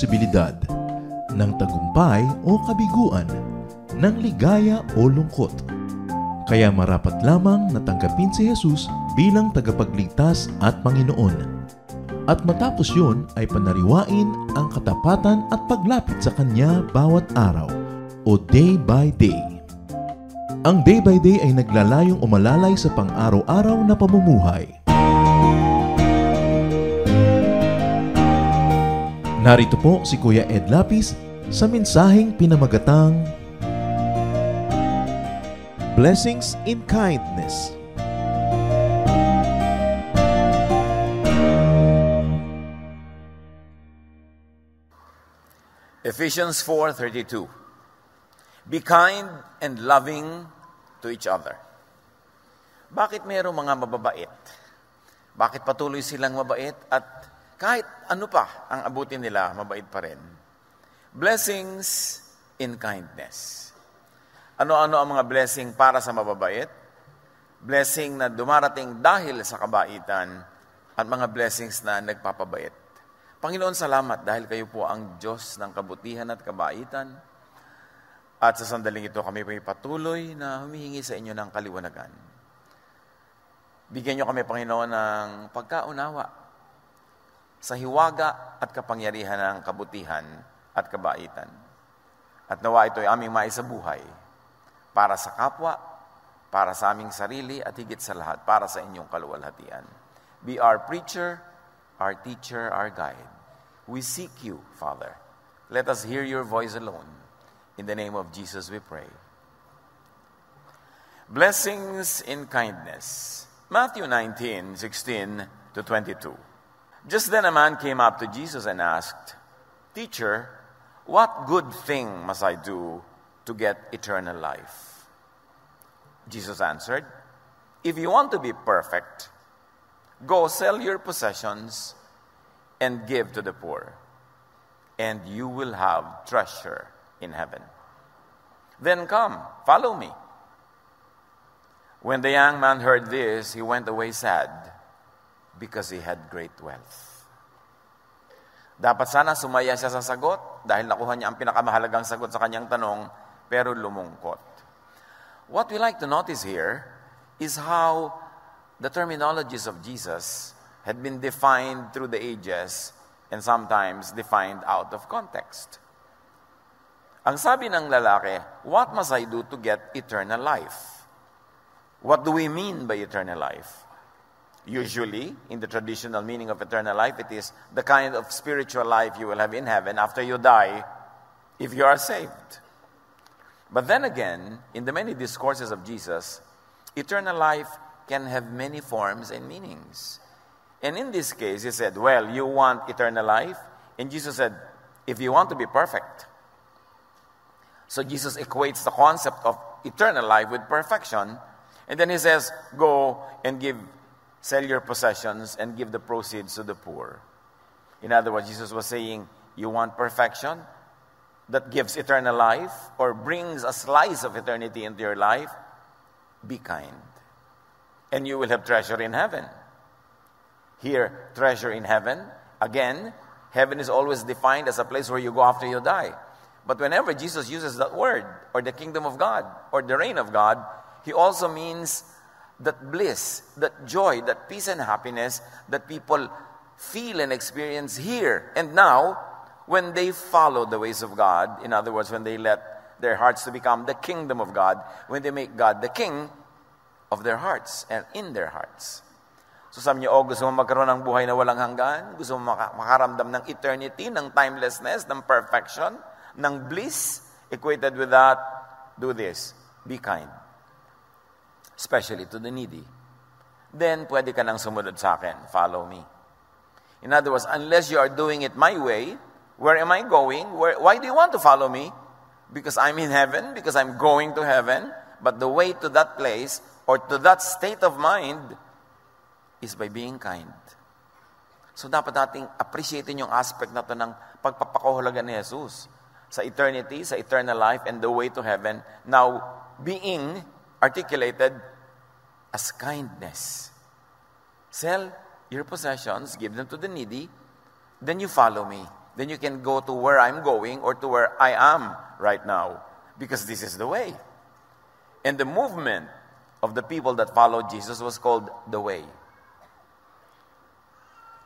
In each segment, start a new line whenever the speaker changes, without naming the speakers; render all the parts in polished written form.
posibilidad, ng tagumpay o kabiguan, ng ligaya o lungkot. Kaya marapat lamang na tanggapin si Jesus bilang tagapagligtas at Panginoon. At matapos yun ay panariwain ang katapatan at paglapit sa Kanya bawat araw o day by day. Ang day by day ay naglalayong umalalay sa pang-araw-araw na pamumuhay. Narito po si Kuya Ed Lapis sa mensaheng pinamagatang Blessings in Kindness.
Ephesians 4:32. Be kind and loving to each other. Bakit mayroong mga mababait? Bakit patuloy silang mabait at kahit ano pa ang abutin nila, mabait pa rin? Blessings in kindness. Ano-ano ang mga blessing para sa mababait? Blessing na dumarating dahil sa kabaitan at mga blessings na nagpapabait. Panginoon, salamat dahil kayo po ang Diyos ng kabutihan at kabaitan. At sa sandaling ito kami po patuloy na humihingi sa inyo ng kaliwanagan. Bigyan niyo kami, Panginoon, ng pagkaunawa sa hiwaga at kapangyarihan ng kabutihan at kabaitan. At nawa ito ay aming maisabuhay para sa kapwa, para sa aming sarili, at higit sa lahat, para sa inyong kaluwalhatian. Be our preacher, our teacher, our guide. We seek you, Father. Let us hear your voice alone. In the name of Jesus we pray. Blessings in kindness. Matthew 19:16-22. Just then a man came up to Jesus and asked, Teacher, what good thing must I do to get eternal life? Jesus answered, If you want to be perfect, go sell your possessions and give to the poor, and you will have treasure in heaven. Then come, follow me. When the young man heard this, he went away sad because he had great wealth. Dapat sana sumaya siya sa sagot dahil nakuha niya ang pinakamahalagang sagot sa kanyang tanong, pero lumungkot. What we like to notice here is how the terminologies of Jesus had been defined through the ages and sometimes defined out of context. Ang sabi ng lalaki, what must I do to get eternal life? What do we mean by eternal life? Usually, in the traditional meaning of eternal life, it is the kind of spiritual life you will have in heaven after you die, if you are saved. But then again, in the many discourses of Jesus, eternal life can have many forms and meanings. And in this case, he said, well, you want eternal life? And Jesus said, if you want to be perfect. So Jesus equates the concept of eternal life with perfection. And then he says, go and sell your possessions and give the proceeds to the poor. In other words, Jesus was saying, you want perfection that gives eternal life or brings a slice of eternity into your life? Be kind. And you will have treasure in heaven. Here, treasure in heaven. Again, heaven is always defined as a place where you go after you die. But whenever Jesus uses that word, or the kingdom of God, or the reign of God, he also means that bliss, that joy, that peace and happiness that people feel and experience here and now when they follow the ways of God. In other words, when they let their hearts to become the kingdom of God, when they make God the king of their hearts and in their hearts. So sabi niyo, gusto mo magkaroon ng buhay na walang hanggan? Gusto mo makaramdam ng eternity, ng timelessness, ng perfection, ng bliss? Equated with that, do this. Be kind. Especially to the needy. Then, pwede ka nang sumunod sa akin. Follow me. In other words, unless you are doing it my way, where am I going? Why do you want to follow me? Because I'm in heaven, because I'm going to heaven. But the way to that place, or to that state of mind, is by being kind. So dapat nating appreciatein yung aspect na to ng pagpapakahulugan ni Jesus sa eternity, sa eternal life, and the way to heaven, now being articulated as kindness. Sell your possessions, give them to the needy, then you follow me. then you can go to where I'm going or to where I am right now. Because this is the way. And the movement of the people that followed Jesus was called the way.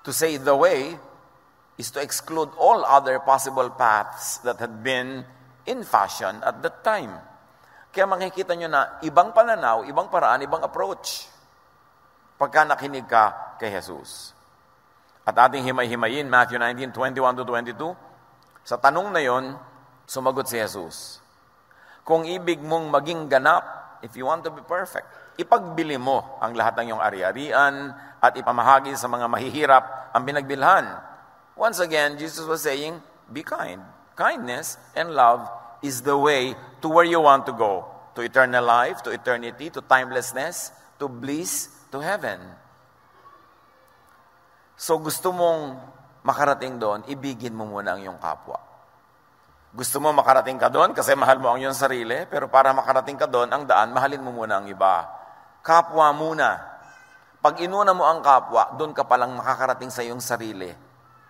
To say the way is to exclude all other possible paths that had been in fashion at that time. Kaya makikita nyo na ibang pananaw, ibang paraan, ibang approach pagka nakinig ka kay Jesus. At ating himay-himayin, Matthew 19:21-22, sa tanong na yon, sumagot si Jesus. Kung ibig mong maging ganap, if you want to be perfect, ipagbili mo ang lahat ng iyong ari-arian at ipamahagi sa mga mahihirap ang pinagbilhan. Once again, Jesus was saying, be kind. Kindness and love is the way to where you want to go. To eternal life, to eternity, to timelessness, to bliss, to heaven. So gusto mong makarating doon, ibigin mo muna ang iyong kapwa. Gusto mo makarating ka doon kasi mahal mo ang iyong sarili, pero para makarating ka doon, ang daan, mahalin mo muna ang iba. Kapwa muna. Pag inuna mo ang kapwa, doon ka palang makakarating sa iyong sarili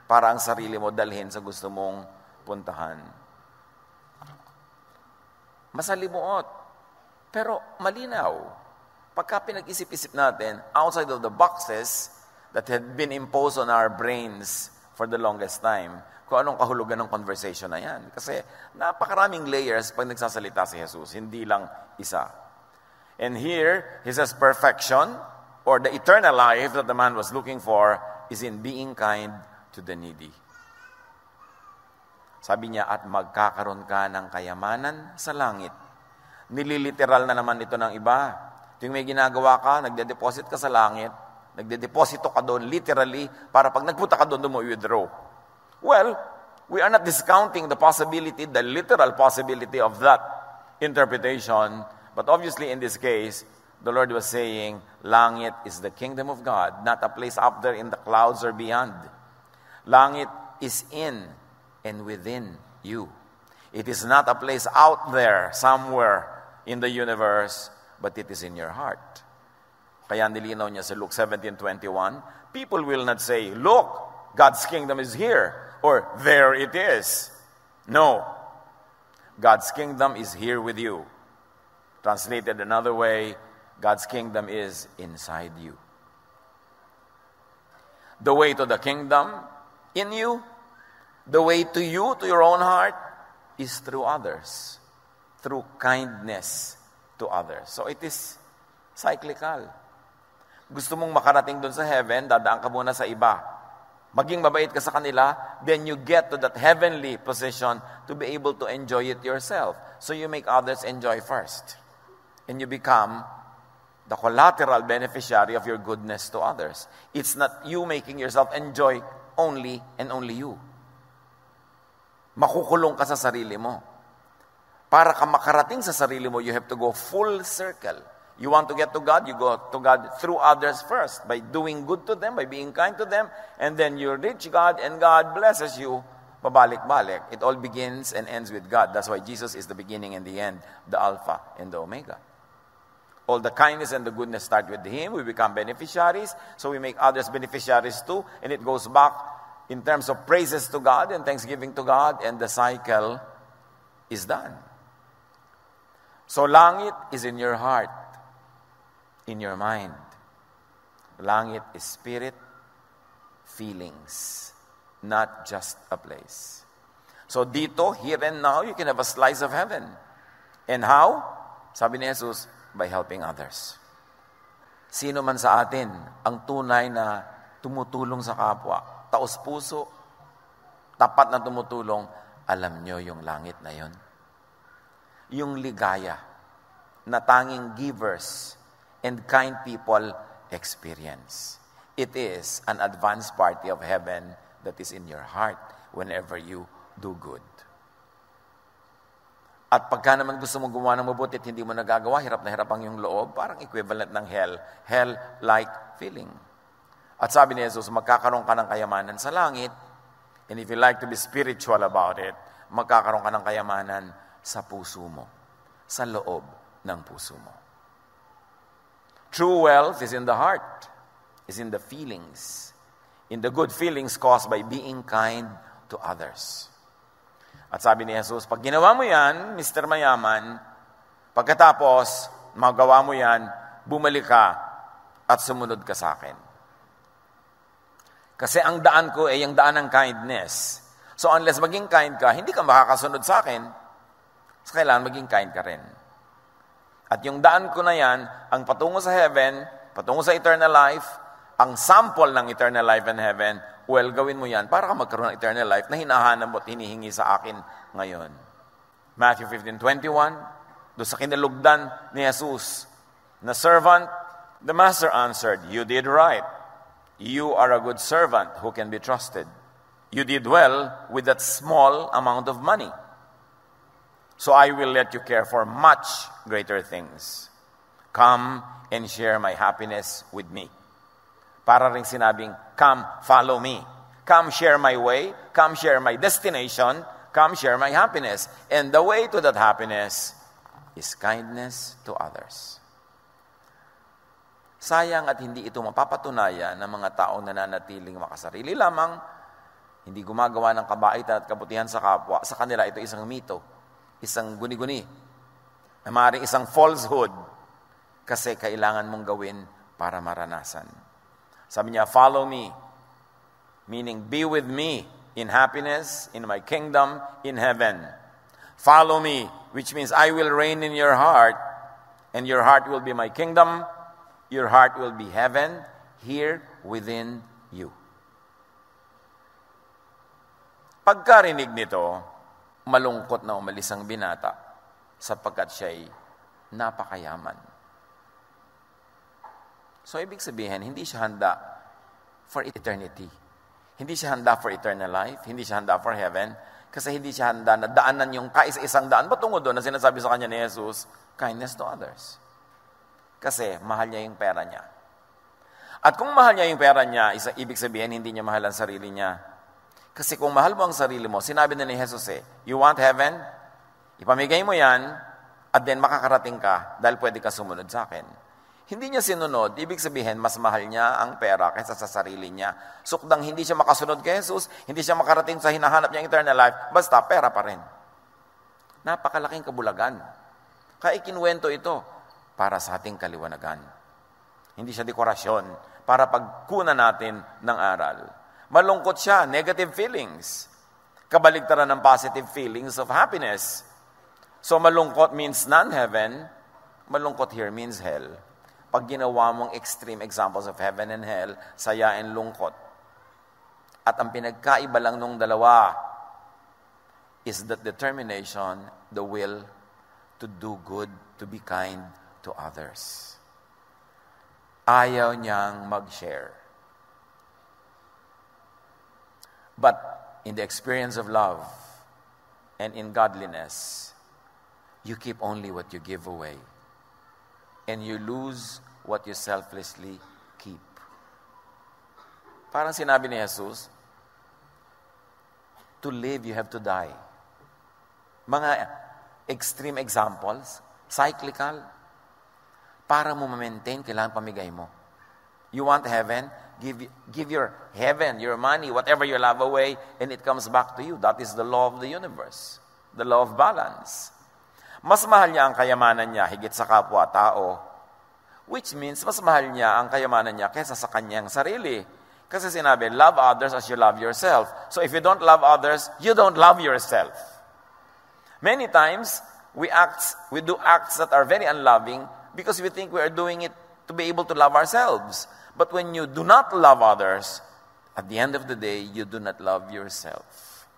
para ang sarili mo dalhin sa gusto mong puntahan. Masalimuot, pero malinaw. Pagka pinag-isip-isip natin, outside of the boxes that had been imposed on our brains for the longest time, kung anong kahulugan ng conversation na yan. Kasi napakaraming layers pag nagsasalita si Jesus, hindi lang isa. And here, he says perfection, or the eternal life that the man was looking for, is in being kind to the needy. Sabi niya, at magkakaroon ka ng kayamanan sa langit. Nililiteral na naman ito ng iba. Tuwing may ginagawa ka, nagde-deposit ka sa langit, nagde-deposito ka doon, literally, para pag nagpunta ka doon mo i-withdraw. Well, we are not discounting the possibility, the literal possibility of that interpretation. But obviously in this case, the Lord was saying, langit is the kingdom of God, not a place up there in the clouds or beyond. Langit is in and within you. It is not a place out there, somewhere in the universe, but it is in your heart. Kaya nilinaw niya sa Luke 17:21, people will not say, look, God's kingdom is here, or there it is. No. God's kingdom is here with you. Translated another way, God's kingdom is inside you. The way to the kingdom in you, the way to you, to your own heart, is through others. Through kindness to others. So it is cyclical. Gusto mong makarating doon sa heaven, dadaan ka muna sa iba. Maging mabait ka sa kanila, then you get to that heavenly position to be able to enjoy it yourself. So you make others enjoy first. And you become the collateral beneficiary of your goodness to others. It's not you making yourself enjoy only and only you. Makukulong ka sa sarili mo. Para ka makarating sa sarili mo, you have to go full circle. You want to get to God, you go to God through others first, by doing good to them, by being kind to them, and then you reach God, and God blesses you, pabalik-balik. It all begins and ends with God. That's why Jesus is the beginning and the end, the Alpha and the Omega. All the kindness and the goodness start with Him. We become beneficiaries, so we make others beneficiaries too, and it goes back in terms of praises to God and thanksgiving to God, and the cycle is done. So langit is in your heart, in your mind. Langit is spirit, feelings, not just a place. So dito, here and now, you can have a slice of heaven. And how? Sabi ni Jesus, by helping others. Sino man sa atin ang tunay na tumutulong sa kapwa, taos-puso, tapat na tumutulong, alam nyo yung langit na yon. Yung ligaya na tanging givers and kind people experience. It is an advanced party of heaven that is in your heart whenever you do good. At pagka naman gusto mo gumawa ng mabuti at hindi mo nagagawa, hirap na hirap ang iyong loob, parang equivalent ng hell. Hell-like feeling. At sabi ni Jesus, magkakaroon ka ng kayamanan sa langit, and if you like to be spiritual about it, magkakaroon ka ng kayamanan sa puso mo, sa loob ng puso mo. True wealth is in the heart, is in the feelings, in the good feelings caused by being kind to to others. At sabi ni Jesus, pag ginawa mo yan, Mr. Mayaman, pagkatapos magawa mo yan, bumalik ka at sumunod ka sa akin. Kasi ang daan ko ay ang daan ng kindness. So unless maging kind ka, hindi ka makakasunod sa akin. So kailangan maging kind ka rin. At yung daan ko na yan, ang patungo sa heaven, patungo sa eternal life, ang sample ng eternal life and heaven, well, gawin mo yan para ka magkaroon ng eternal life na hinahanap mo at hinihingi sa akin ngayon. Matthew 15:21, doon sa kinalugdan ni Jesus, na servant, the master answered, "You did right. You are a good servant who can be trusted. You did well with that small amount of money. So I will let you care for much greater things. Come and share my happiness with me." Para rin sinabing, come, follow me. Come share my way. Come share my destination. Come share my happiness. And the way to that happiness is kindness to others. Sayang at hindi ito mapapatunayan ng mga taong nananatiling makasarili lamang, hindi gumagawa ng kabaitan at kabutihan sa kapwa. Sa kanila, ito isang mito, isang guni-guni, na maaaring isang falsehood, kasi kailangan mong gawin para maranasan. Sabi niya, follow me, meaning be with me in happiness, in my kingdom, in heaven. Follow me, which means I will reign in your heart, and your heart will be my kingdom, your heart will be heaven, here within you. Pagkarinig nito, malungkot na umalis ang binata, sapagkat siya'y napakayaman. So, ibig sabihin, hindi siya handa for eternity. Hindi siya handa for eternal life. Hindi siya handa for heaven. Kasi hindi siya handa na daanan yung kaisa-isang daan. Patungo doon na sinasabi sa kanya ni Jesus, kindness to others. Kasi mahal niya yung pera niya. At kung mahal niya yung pera niya, ibig sabihin, hindi niya mahal ang sarili niya. Kasi kung mahal mo ang sarili mo, sinabi na ni Jesus you want heaven? Ipamigay mo yan, at then makakarating ka dahil pwede ka sumunod sa akin. Hindi niya sinunod, ibig sabihin, mas mahal niya ang pera kaysa sa sarili niya. Sukdang hindi siya makasunod kay Jesus, hindi siya makarating sa hinahanap niyang eternal life, basta pera pa rin. Napakalaking kabulagan. Kaya ikinuwento ito para sa ating kaliwanagan. Hindi siya dekorasyon para pagkunan natin ng aral. Malungkot siya, negative feelings. Kabaligtaran ng positive feelings of happiness. So malungkot means non-heaven, malungkot here means hell. Pag ginawa mong extreme examples of heaven and hell, saya and lungkot. At ang pinagkaiba lang nung dalawa is that determination, the will to do good, to be kind to others. Ayaw niyang mag-share. But in the experience of love and in godliness, you keep only what you give away. And you lose what you selflessly keep. Parang sinabi ni Jesus, to live, you have to die. Mga extreme examples, cyclical, para mo ma-maintain, kailangan pamigay mo. You want heaven? Give your heaven, your money, whatever you love away, and it comes back to you. That is the law of the universe. The law of balance. Mas mahal niya ang kayamanan niya higit sa kapwa-tao, which means mas mahal niya ang kayamanan niya kaysa sa kanyang sarili. Kasi sinabi, love others as you love yourself. So if you don't love others, you don't love yourself. Many times, we do acts that are very unloving because we think we are doing it to be able to love ourselves. But when you do not love others, at the end of the day, you do not love yourself.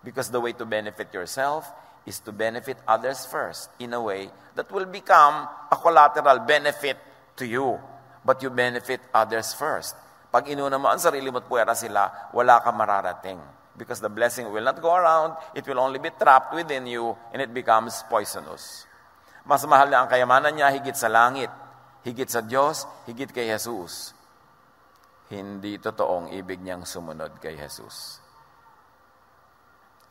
Because the way to benefit yourself is to benefit others first in a way that will become a collateral benefit to you. But you benefit others first. Pag inuna mo ang sarili mo at puwera sila, wala ka mararating. Because the blessing will not go around, it will only be trapped within you, and it becomes poisonous. Mas mahal na ang kayamanan niya higit sa langit, higit sa Diyos, higit kay Jesus. Hindi totoong ibig niyang sumunod kay Jesus.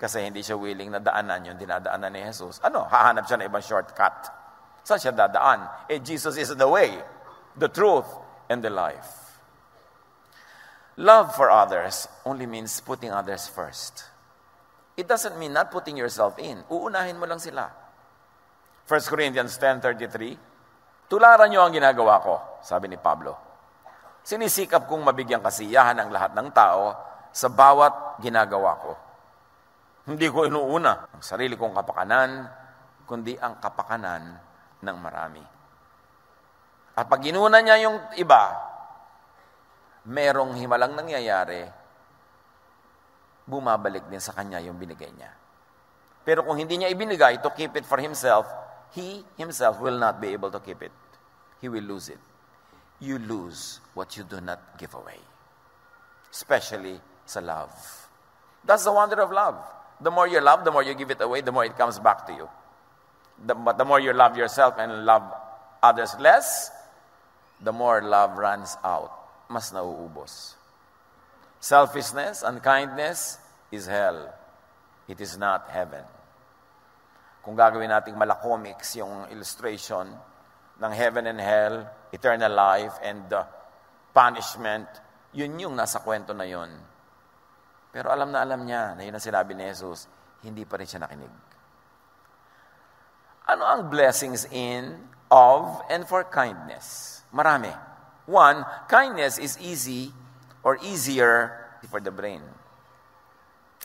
Kasi hindi siya willing na daanan yung dinadaanan ni Jesus. Hahanap siya ng ibang shortcut. Saan siya dadaan? Jesus is the way, the truth, and the life. Love for others only means putting others first. It doesn't mean not putting yourself in. Uunahin mo lang sila. 1 Corinthians 10:33, tularan niyo ang ginagawa ko, sabi ni Pablo. Sinisikap kong mabigyan kasiyahan ang lahat ng tao sa bawat ginagawa ko. Hindi ko inuuna ang sarili kong kapakanan, kundi ang kapakanan ng marami. At pag inuna niya yung iba, merong himalang nangyayari, bumabalik din sa kanya yung binigay niya. Pero kung hindi niya ibinigay to keep it for himself, he himself will not be able to keep it. He will lose it. You lose what you do not give away. Especially sa love. That's the wonder of love. The more you love, the more you give it away, the more it comes back to you. The more you love yourself and love others less, the more love runs out. Mas nauubos. Selfishness and kindness is hell. It is not heaven. Kung gagawin nating malacomics yung illustration ng heaven and hell, eternal life, and punishment, yun yung nasa kwento na yun. Pero alam niya na yun ang sinabi ni Jesus, hindi pa rin siya nakinig. Ano ang blessings in, of, and for kindness? Marami. One, kindness is easy or easier for the brain.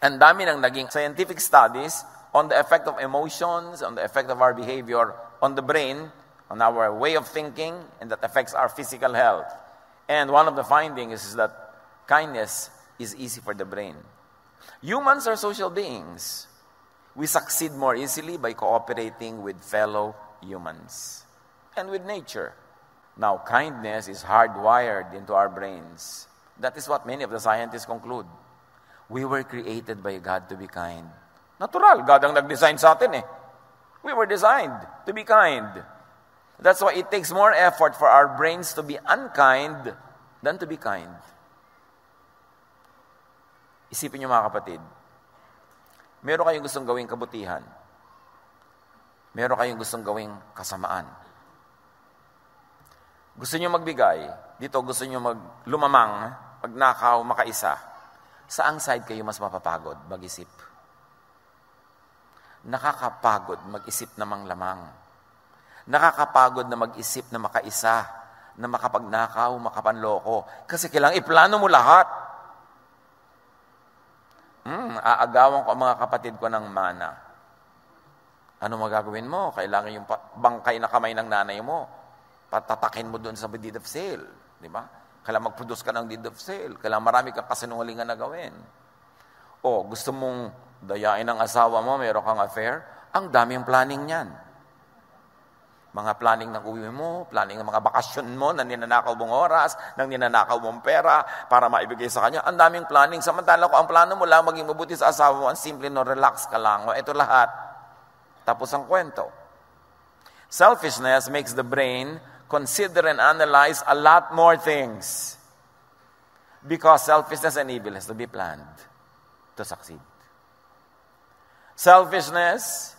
Ang dami ng naging scientific studies on the effect of emotions, on the effect of our behavior, on the brain, on our way of thinking, and that affects our physical health. And one of the findings is that kindness is easy for the brain. Humans are social beings. We succeed more easily by cooperating with fellow humans and with nature. Now, kindness is hardwired into our brains. That is what many of the scientists conclude. We were created by God to be kind. Natural, God ang nag-design sa atin eh. We were designed to be kind. That's why it takes more effort for our brains to be unkind than to be kind. Isipin niyo mga kapatid, meron kayong gustong gawing kabutihan. Meron kayong gustong gawing kasamaan. Gusto niyo magbigay, dito gusto niyo lumamang, magnakaw, makaisa. Saang side kayo mas mapapagod mag-isip? Nakakapagod mag-isip na manglamang. Nakakapagod na mag-isip na makaisa, na makapagnakaw, makapanloko. Kasi kailangan iplano mo lahat. Aagawan ko ang mga kapatid ko ng mana. Ano magagawin mo? Kailangan yung bangkay na kamay ng nanay mo. Patatakin mo doon sa deed of sale. Di ba? Kailangan mag-produce ka ng deed of sale. Kailangan marami kang kasinungalingan na gawin. O, gusto mong dayain ang asawa mo, meron kang affair, ang daming planning niyan. Mga planning ng uwi mo, planning ng mga bakasyon mo, ng ninanakaw mong oras, ng ninanakaw mong pera, para maibigay sa kanya. Ang daming planning. Samantala ko, ang plano mo lang, maging mabuti sa asawa mo, ang simple no, relax ka lang. O, ito lahat. Tapos ang kwento. Selfishness makes the brain consider and analyze a lot more things. Because selfishness and evil has to be planned to succeed. Selfishness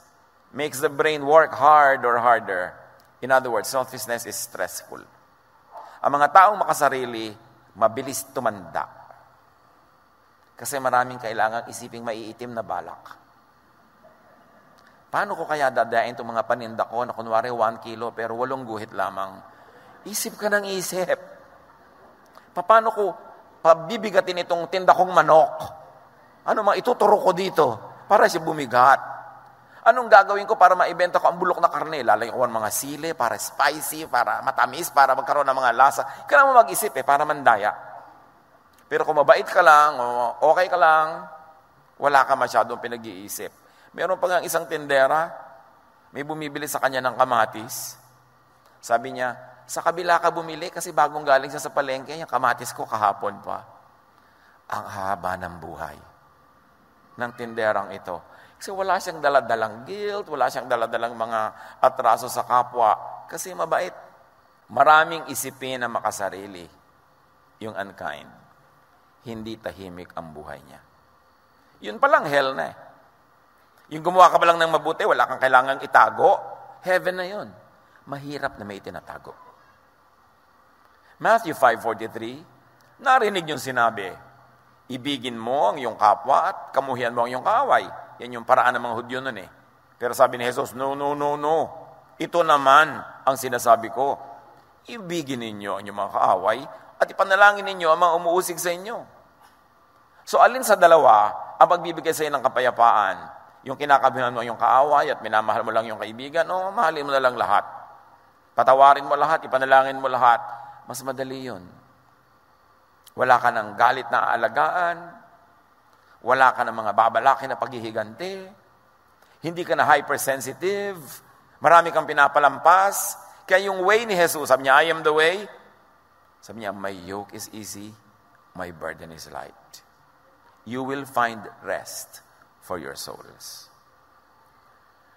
makes the brain work hard or harder. In other words, selfishness is stressful. Ang mga taong makasarili, mabilis tumanda. Kasi maraming kailangang isiping maiitim na balak. Paano ko kaya dadain itong mga paninda ko na kunwari 1 kilo pero 8 guhit lamang? Isip ka ng isip. Paano ko pabibigatin itong tinda kong manok? Ano mga ituturo ko dito para siya bumigat? Anong gagawin ko para maibenta ko ang bulok na karne? Lalayo ko ang mga sili para spicy, para matamis, para magkaroon ng mga lasa. Kailangan mo mag-isip para mandaya. Pero kung mabait ka lang, o okay ka lang, wala ka masyadong pinag-iisip. Meron pa nga isang tindera, may bumibili sa kanya ng kamatis. Sabi niya, sa kabila ka bumili kasi bagong galing siya sa palengke, yung kamatis ko kahapon pa. Ang haba ng buhay ng tinderang ito. Kasi wala siyang daladalang guilt, wala siyang daladalang mga atraso sa kapwa. Kasi mabait. Maraming isipin na makasarili yung unkind. Hindi tahimik ang buhay niya. Yun palang hell na eh. Yung gumawa ka pa lang ng mabuti, wala kang kailangang itago, heaven na yun. Mahirap na may tinatago. Matthew 5:43, narinig yung sinabi, ibigin mo ang iyong kapwa at kamuhian mo ang iyong kaaway. Yan yung paraan ng mga Hudyo nun eh. Pero sabi ni Jesus, no, no, no, no. Ito naman ang sinasabi ko. Ibigin ninyo ang inyong mga kaaway at ipanalangin ninyo ang mga umuusig sa inyo. So alin sa dalawa ang magbibigay sa iyo ng kapayapaan? Yung kinakabihan mo yung kaaway at minamahal mo lang yung kaibigan, o mahalin mo na lang lahat. Patawarin mo lahat, ipanalangin mo lahat. Mas madali yun. Wala ka ng galit na aalagaan. Wala ka ng mga babalakin na paghihiganti. Hindi ka na hypersensitive. Marami kang pinapalampas. Kaya yung way ni Jesus, sabi niya, I am the way. Sabi niya, my yoke is easy, my burden is light. You will find rest for your souls.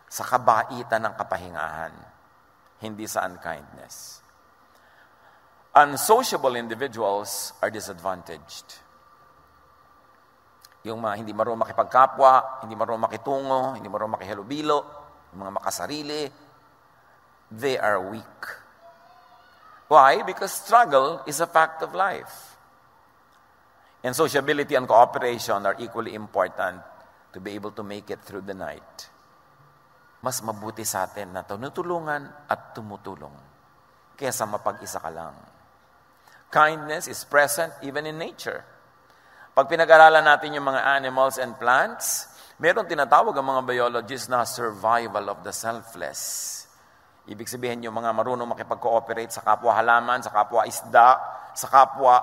Sa kabaitan ng kapahingahan, hindi sa unkindness. Unsociable individuals are disadvantaged. Yung mga hindi marunong makipagkapwa, hindi marunong makitungo, hindi marunong makihalubilo, yung mga makasarili, they are weak. Why? Because struggle is a fact of life. And sociability and cooperation are equally important to be able to make it through the night. Mas mabuti sa atin na tinutulungan at tumutulong kaysa mapag-isa ka lang. Kindness is present even in nature. Pag pinag-aralan natin yung mga animals and plants, meron tinatawag ang mga biologists na survival of the selfless. Ibig sabihin yung mga marunong makipag-cooperate sa kapwa halaman, sa kapwa isda, sa kapwa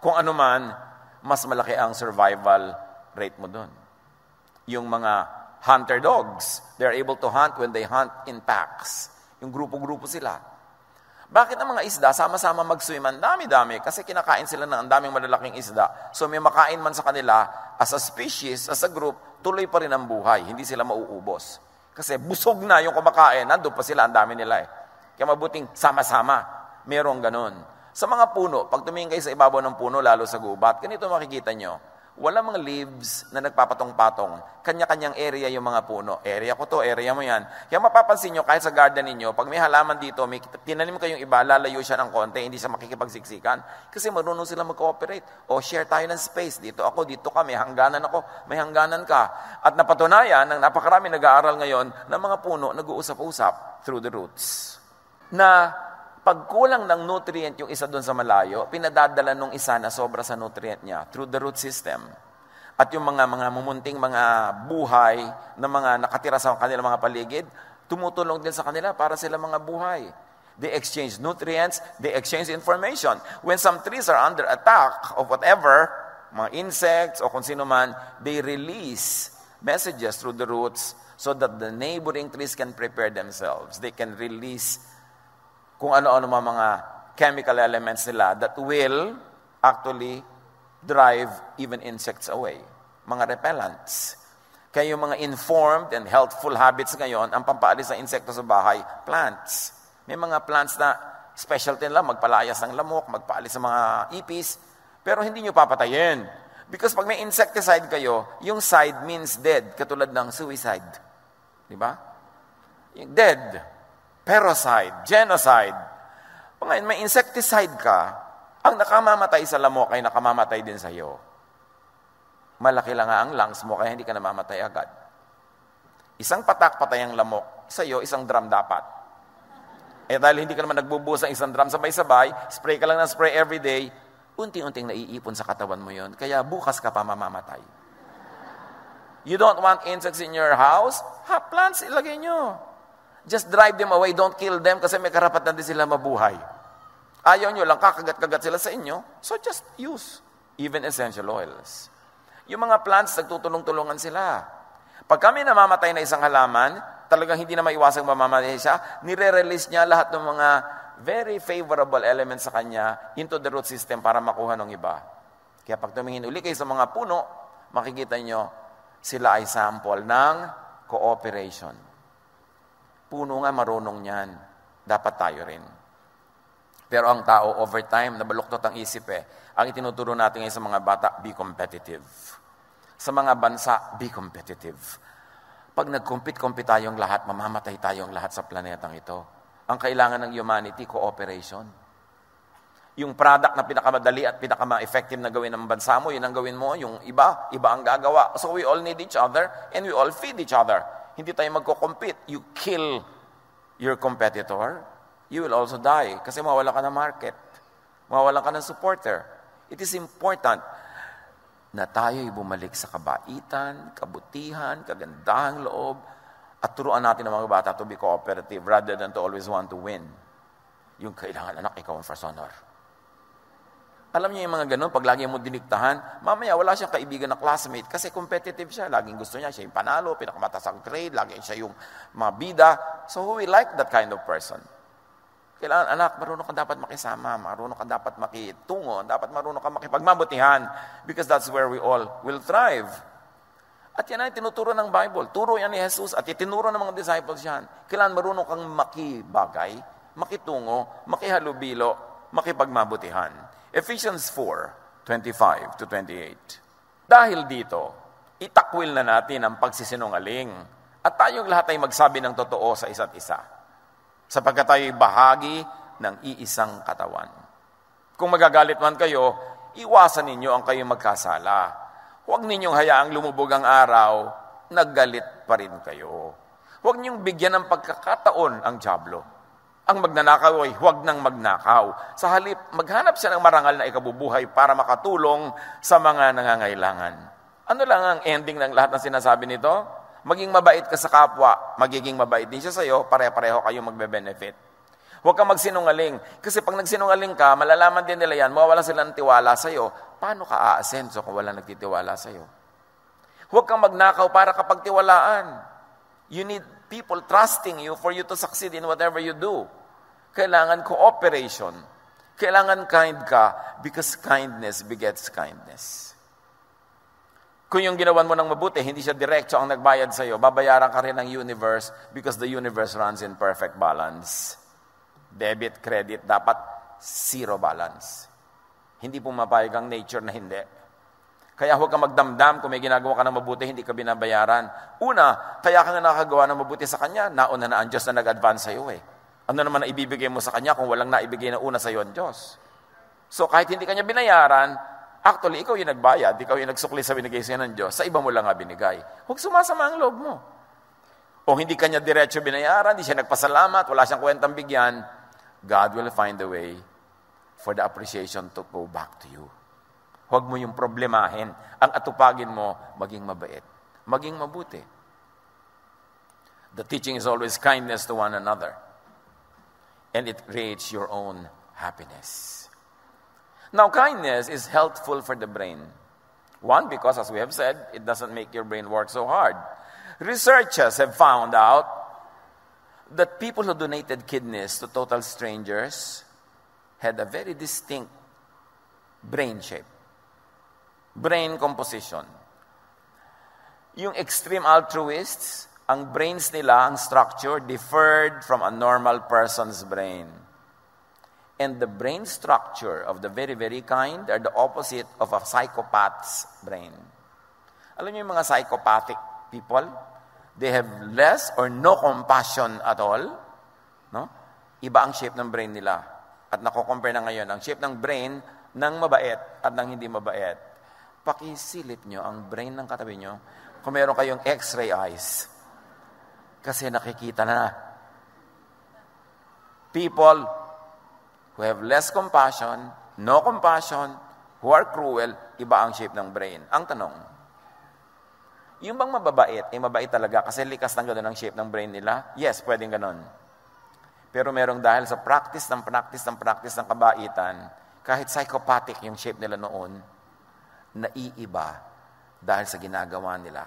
kung ano man, mas malaki ang survival rate mo dun. Yung mga hunter dogs, they're able to hunt when they hunt in packs. Yung grupo-grupo sila. Bakit ang mga isda sama-sama mag-swim? Ang dami-dami kasi kinakain sila ng ang daming malalaking isda. So may makain man sa kanila, as a species, as a group, tuloy pa rin ang buhay. Hindi sila mauubos. Kasi busog na yung kumakain, nandun pa sila, ang dami nila eh. Kaya mabuting sama-sama, merong ganun. Sa mga puno, pag tumingin kayo sa ibabaw ng puno, lalo sa gubat, ganito makikita nyo, wala mga leaves na nagpapatong-patong. Kanya-kanyang area yung mga puno. Area ko to, area mo yan. Kaya mapapansin nyo, kahit sa garden ninyo, pag may halaman dito, may tinanim kayong iba, lalayo siya ng konti, hindi siya makikipagsiksikan. Kasi marunong sila mag-cooperate. O share tayo ng space. Dito ako, dito ka, may hangganan ako, may hangganan ka. At napatunayan, ng napakarami nag-aaral ngayon, na mga puno nag-uusap-usap through the roots. Na pag kulang ng nutrient yung isa doon sa malayo, pinadadala nung isa na sobra sa nutrient niya through the root system. At yung mga mumunting mga buhay na mga nakatira sa kanilang mga paligid, tumutulong din sa kanila para sila mga buhay. They exchange nutrients, they exchange information. When some trees are under attack of whatever, mga insects o kung sino man, they release messages through the roots so that the neighboring trees can prepare themselves. They can release kung ano-ano mga chemical elements nila that will actually drive even insects away. Mga repellents. Kaya yung mga informed and healthful habits ngayon, ang pampaalis ng insekto sa bahay, plants. May mga plants na specialty nila, magpalayas ng lamok, magpaalis ng mga ipis, pero hindi nyo papatayin. Because pag may insecticide kayo, yung side means dead, katulad ng suicide. Di ba? Yung dead. Parasite, genocide. Ngayon, may insecticide ka, ang nakamamatay sa lamok ay nakamamatay din sa iyo. Malaki lang nga ang lungs mo, kaya hindi ka namamatay agad. Isang patak patay ang lamok, sa iyo, isang drum dapat. Eh dahil hindi ka naman nagbubuhos ng isang drum sabay-sabay, spray ka lang ng spray every day, unti-unting naiipon sa katawan mo yon, kaya bukas ka pa mamamatay. You don't want insects in your house? Plants, ilagay nyo. Just drive them away, don't kill them kasi may karapatan din sila mabuhay. Ayaw nyo lang, kakagat-kagat sila sa inyo, so just use even essential oils. Yung mga plants, nagtutulong-tulungan sila. Pag kami namamatay na isang halaman, talagang hindi na maiwasang mamamatay siya, nire-release niya lahat ng mga very favorable elements sa kanya into the root system para makuha ng iba. Kaya pag tumingin uli kayo sa mga puno, makikita nyo, sila ay sample ng cooperation. Puno nga marunong niyan. Dapat tayo rin. Pero ang tao, over time, nabaluktot ang isip eh. Ang itinuturo natin ngayon sa mga bata, be competitive. Sa mga bansa, be competitive. Pag nag-compete tayong lahat, mamamatay tayong lahat sa planetang ito. Ang kailangan ng humanity, cooperation. Yung product na pinakamadali at pinakama-effective na gawin ng bansa mo, yun ang gawin mo. Yung iba ang gagawa. So we all need each other and we all feed each other. Hindi tayo magko-compete. You kill your competitor, you will also die. Kasi mawala ka ng market. Mawala ka ng supporter. It is important na tayo'y bumalik sa kabaitan, kabutihan, kagandahang loob, at turuan natin ang mga bata to be cooperative rather than to always want to win. Yung kailangan, anak, ikaw ang first honor. Alam niyo yung mga ganun, pag lagi mo diniktahan, mamaya wala siyang kaibigan na classmate kasi competitive siya. Laging gusto niya, siya yung panalo, pinakamataas ang grade, laging siya yung mga bida. So who will like that kind of person? Kailangan, anak, marunong ka dapat makisama, marunong ka dapat makitungo, dapat marunong ka makipagmabutihan because that's where we all will thrive. At yan ay tinuturo ng Bible. Turo yan ni Jesus at itinuro ng mga disciples yan. Kailangan marunong kang makibagay, makitungo, makihalubilo, makipagmabutihan. Ephesians 4:25-28. Dahil dito, itakwil na natin ang pagsisinungaling at tayong lahat ay magsabi ng totoo sa isa't isa. Sapagkat tayo'y bahagi ng iisang katawan. Kung magagalit man kayo, iwasan ninyo ang kayong magkasala. Huwag ninyong hayaang lumubog ang araw, naggalit pa rin kayo. Huwag ninyong bigyan ng pagkakataon ang dyablo. Ang magnanakaw ay huwag nang magnakaw. Sa halip, maghanap siya ng marangal na ikabubuhay para makatulong sa mga nangangailangan. Ano lang ang ending ng lahat ng sinasabi nito? Maging mabait ka sa kapwa, magiging mabait din siya sa iyo, pare-pareho kayong magbe-benefit. Huwag kang magsinungaling. Kasi pag nagsinungaling ka, malalaman din nila yan, mawawalan sila ng tiwala sa iyo. Paano ka aasenso kung wala nagtitiwala sa iyo? Huwag kang magnakaw para kapagtiwalaan. You need people trusting you for you to succeed in whatever you do. Kailangan cooperation. Kailangan kind ka because kindness begets kindness. Kung yung ginawan mo ng mabuti, hindi siya diretso ang nagbayad sa iyo, babayaran ka rin ng universe because the universe runs in perfect balance. Debit, credit, dapat zero balance. Hindi pumapayag ang nature na hindi. Kaya huwag kang magdamdam kung may ginagawa ka ng mabuti, hindi ka binabayaran. Una, kaya ka nga nakagawa ng mabuti sa Kanya, nauna na ang Diyos na nag-advance sa iyo eh. Ano naman na ibibigay mo sa Kanya kung walang naibigay na una sa iyo ang Diyos? So kahit hindi Kanya binayaran, actually, ikaw yung nagbayad, ikaw yung nagsukli sa binigay sa'yo ng Diyos, sa iba mo lang nga binigay. Huwag sumasama ang loob mo. O hindi Kanya diretso binayaran, hindi siya nagpasalamat, wala siyang kwentang bigyan, God will find a way for the appreciation to go back to you. Huwag mo yung problemahin. Ang atupagin mo, maging mabait. Maging mabuti. The teaching is always kindness to one another. And it creates your own happiness. Now, kindness is healthful for the brain. One, because as we have said, it doesn't make your brain work so hard. Researchers have found out that people who donated kidneys to total strangers had a very distinct brain shape. Brain composition. Yung extreme altruists, ang brains nila, ang structure, differed from a normal person's brain. And the brain structure of the very, very kind are the opposite of a psychopath's brain. Alam niyo yung mga psychopathic people? They have less or no compassion at all. No? Iba ang shape ng brain nila. At nako-compare na ngayon ang shape ng brain ng mabait at ng hindi mabait. Pakisilip nyo ang brain ng katabi nyo kung meron kayong x-ray eyes. Kasi nakikita na. People who have less compassion, no compassion, who are cruel, iba ang shape ng brain. Ang tanong, yung bang mababait, mabait talaga kasi likas ng gano'n ang shape ng brain nila? Yes, pwedeng gano'n. Pero merong dahil sa practice ng kabaitan, kahit psychopathic yung shape nila noon, naiiba dahil sa ginagawa nila.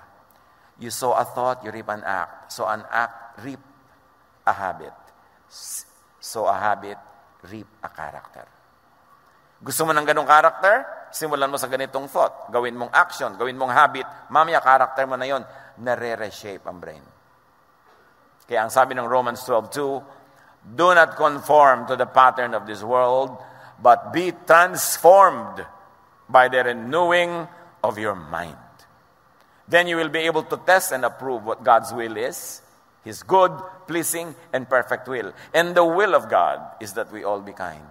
You sow a thought, you reap an act. So an act, reap a habit. So a habit, reap a character. Gusto mo ng ganong character? Simulan mo sa ganitong thought. Gawin mong action, gawin mong habit. Mamaya, character mo na yon, nare-reshape ang brain. Kaya ang sabi ng Romans 12:2, do not conform to the pattern of this world, but be transformed by the renewing of your mind. Then you will be able to test and approve what God's will is, His good, pleasing, and perfect will. And the will of God is that we all be kind.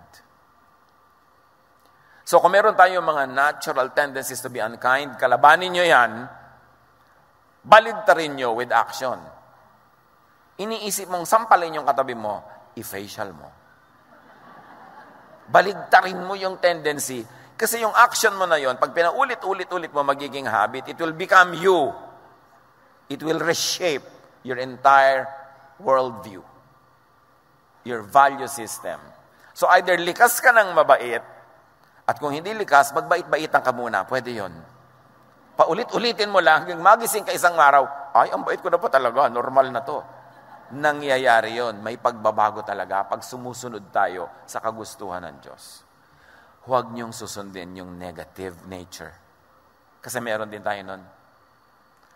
So kung meron tayong mga natural tendencies to be unkind, kalabanin nyo yan, baligtarin nyo with action. Iniisip mong sampalin yung katabi mo, i-facial mo. Baligtarin mo yung tendency. Kasi yung action mo na yon, pag pinaulit-ulit-ulit mo magiging habit, it will become you. It will reshape your entire worldview. Your value system. So either likas ka ng mabait, at kung hindi likas, magbait-baitan ka muna. Pwede yon. Paulit-ulitin mo lang, hanggang magising ka isang araw, ay, ang bait ko na pa talaga, normal na to. Nangyayari yon. May pagbabago talaga pag sumusunod tayo sa kagustuhan ng Diyos. Huwag niyong susundin yung negative nature. Kasi meron din tayo nun.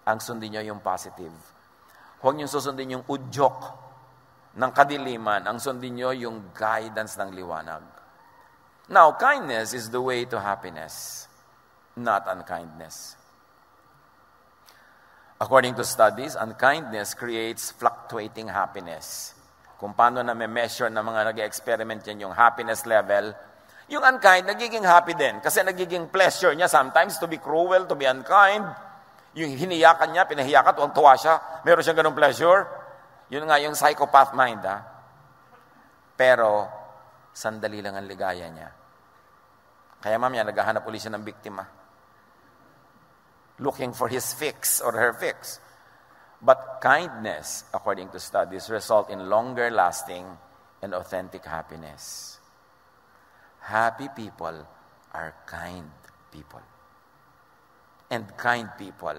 Ang sundin niyo yung positive. Huwag niyong susundin yung udyok ng kadiliman. Ang sundin niyo yung guidance ng liwanag. Now, kindness is the way to happiness, not unkindness. According to studies, unkindness creates fluctuating happiness. Kung paano na measure ng mga nag-experiment yan yung happiness level, yung unkind, nagiging happy din. Kasi nagiging pleasure niya sometimes to be cruel, to be unkind. Yung hiniyakan niya, pinahiyakan, tuwang-tuwa siya. Meron siyang ganung pleasure. Yun nga yung psychopath mind, ha? Pero, sandali lang ang ligaya niya. Kaya mamaya, naghahanap ulit siya ng biktima. Looking for his fix or her fix. But kindness, according to studies, result in longer lasting and authentic happiness. Happy people are kind people. And kind people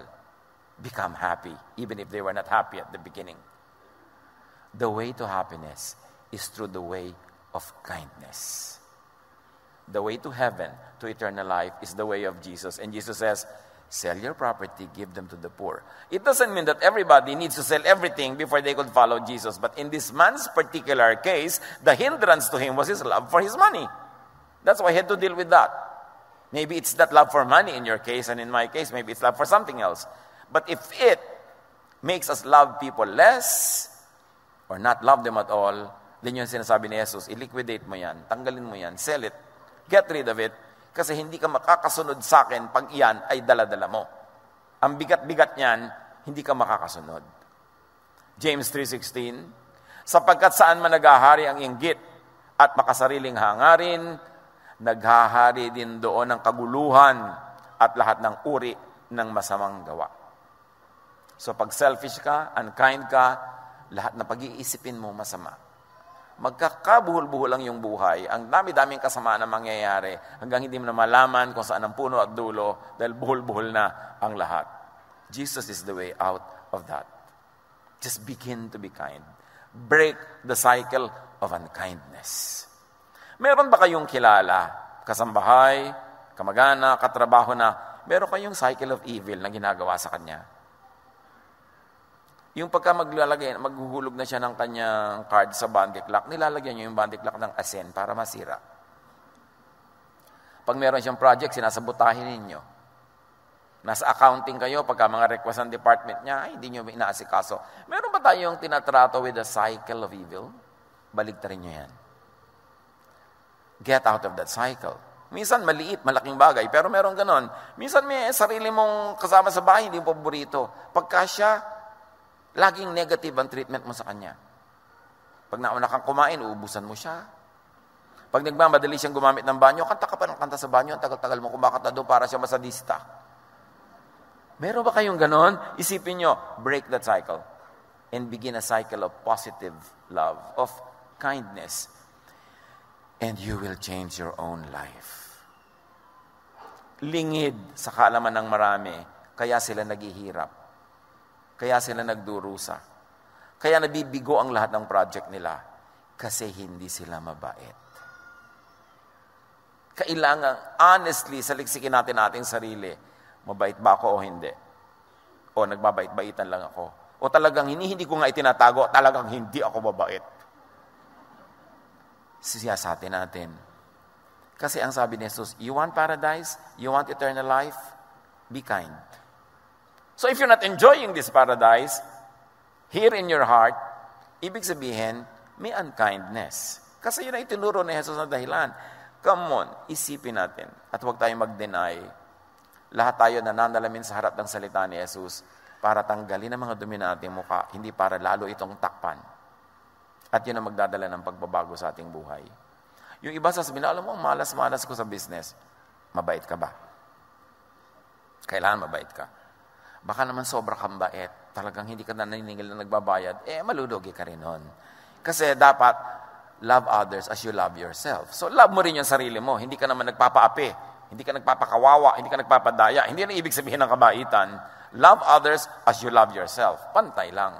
become happy, even if they were not happy at the beginning. The way to happiness is through the way of kindness. The way to heaven, to eternal life, is the way of Jesus. And Jesus says, sell your property, give them to the poor. It doesn't mean that everybody needs to sell everything before they could follow Jesus. But in this man's particular case, the hindrance to him was his love for his money. That's why he had to deal with that. Maybe it's that love for money in your case, and in my case, maybe it's love for something else. But if it makes us love people less, or not love them at all, then yung sinasabi ni Jesus, i-liquidate mo yan, tanggalin mo yan, sell it, get rid of it, kasi hindi ka makakasunod sa akin pag iyan ay dala-dala mo. Ang bigat-bigat niyan, hindi ka makakasunod. James 3:16, sapagkat saan man naghahari ang inggit at makasariling hangarin, naghahari din doon ang kaguluhan at lahat ng uri ng masamang gawa. So pag selfish ka, unkind ka, lahat na pag-iisipin mo masama. Magkakabuhol-buhol lang yung buhay. Ang dami-daming kasamaan na mangyayari hanggang hindi mo na malaman kung saan ang puno at dulo dahil buhol-buhol na ang lahat. Jesus is the way out of that. Just begin to be kind. Break the cycle of unkindness. Meron ba kayong kilala, kasambahay, kamag-anak, katrabaho na meron kayong cycle of evil na ginagawa sa kanya? Yung pagka maghuhulog na siya ng kanyang card sa bandiklak, nilalagyan niyo yung bandiklak ng asin para masira. Pag meron siyang project, sinasabotahin ninyo. Nasa accounting kayo, pagka mga request ng department niya, ay, hindi niyo inaasikaso. Meron ba tayong tinatrato with the cycle of evil? Baligtarin niyo yan. Get out of that cycle. Minsan maliit, malaking bagay, pero meron ganon. Minsan may sarili mong kasama sa bahay, hindi mo paborito. Pagka siya, laging negative ang treatment mo sa kanya. Pag nauna kang kumain, uubusan mo siya. Pag nagmamadali siyang gumamit ng banyo, kanta ka pa ng kanta sa banyo, ang tagal-tagal mo kumakanta doon para siya masadista. Meron ba kayong ganon? Isipin nyo, break that cycle and begin a cycle of positive love, of kindness, and you will change your own life. Lingid sa kaalaman ng marami, kaya sila naghihirap. Kaya sila nagdurusa. Kaya nabibigo ang lahat ng project nila. Kasi hindi sila mabait. Kailangan, honestly, saliksikin natin ating sarili. Mabait ba ako o hindi? O nagbabait-baitan lang ako? O talagang hindi ko nga itinatago, talagang hindi ako mabait. Siyasatin natin. Kasi ang sabi ni Jesus, you want paradise? You want eternal life? Be kind. So if you're not enjoying this paradise, here in your heart, ibig sabihin, may unkindness. Kasi yun ang itinuro ni Jesus na dahilan. Come on, isipin natin. At huwag tayong mag-deny. Lahat tayo nananalamin sa harap ng salita ni Jesus para tanggalin ang mga dumi na ating mukha, hindi para lalo itong takpan. At yun ang magdadala ng pagbabago sa ating buhay. Yung iba sasabihin, alam mo, malas-malas ko sa business. Mabait ka ba? Kailangan mabait ka. Baka naman sobra kang bait. Talagang hindi ka na naniningil na nagbabayad. Malulugi ka rin nun. Kasi dapat, love others as you love yourself. So, love mo rin yung sarili mo. Hindi ka naman nagpapaapi. Hindi ka nagpapakawawa. Hindi ka nagpapadaya. Hindi na ibig sabihin ng kabaitan. Love others as you love yourself. Pantay lang.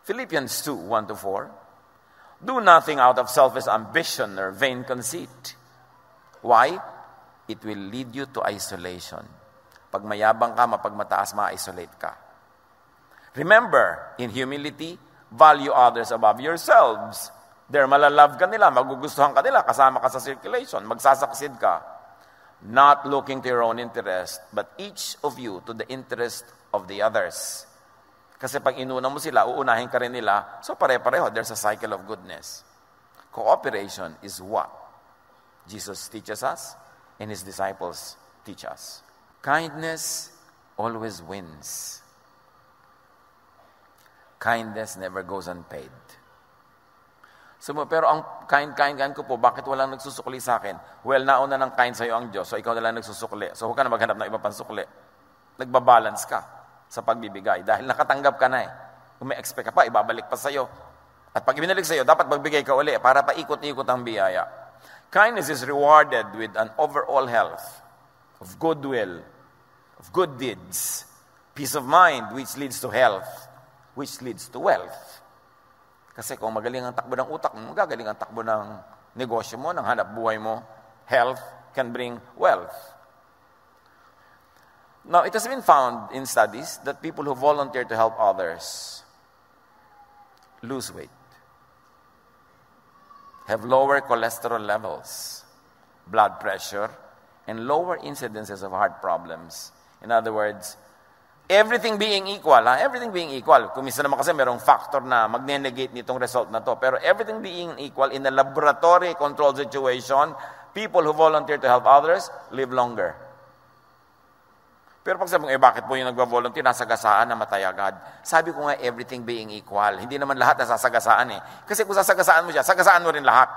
Philippians 2, 1-4. Do nothing out of selfish ambition or vain conceit. Why? It will lead you to isolation. Pag mayabang ka, mapagmataas, ma-isolate ka. Remember, in humility, value others above yourselves. There, malalove ka nila, magugustuhan ka nila, kasama ka sa circulation, magsasaksid ka. Not looking to your own interest, but each of you to the interest of the others. Kasi pag inuna mo sila, uunahin ka rin nila, so pare-pareho, there's a cycle of goodness. Cooperation is what Jesus teaches us and His disciples teach us. Kindness always wins. Kindness never goes unpaid. So, pero ang kind ko po, bakit walang nagsusukli sa akin? Well, nauna ng kind sa'yo ang Diyos, so ikaw na lang nagsusukli. So, huwag ka na maghanap ng iba pang sukli. Nagbabalance ka sa pagbibigay dahil nakatanggap ka na eh. Kung may expect ka pa, ibabalik pa sa'yo. At pag ibinalik sa'yo, dapat magbigay ka uli para paikot-ikot ang biyaya. Kindness is rewarded with an overall health of goodwill, of good deeds, peace of mind, which leads to health, which leads to wealth. Kasi kung magaling ang takbo ng utak mo, magagaling ang takbo ng negosyo mo, ng hanap buhay mo, health can bring wealth. Now, it has been found in studies that people who volunteer to help others lose weight, have lower cholesterol levels, blood pressure, and lower incidences of heart problems. In other words, everything being equal, everything being equal. Kung minsan naman kasi merong factor na magne-negate nitong result na to. Pero everything being equal, in a laboratory controlled situation, people who volunteer to help others live longer. Pero pag sabi mo, bakit po yung nagwa-volunteer, nasagasaan na matay agad? Sabi ko nga, everything being equal. Hindi naman lahat nasasagasaan eh. Kasi kung sasagasaan mo siya, sagasaan mo rin lahat.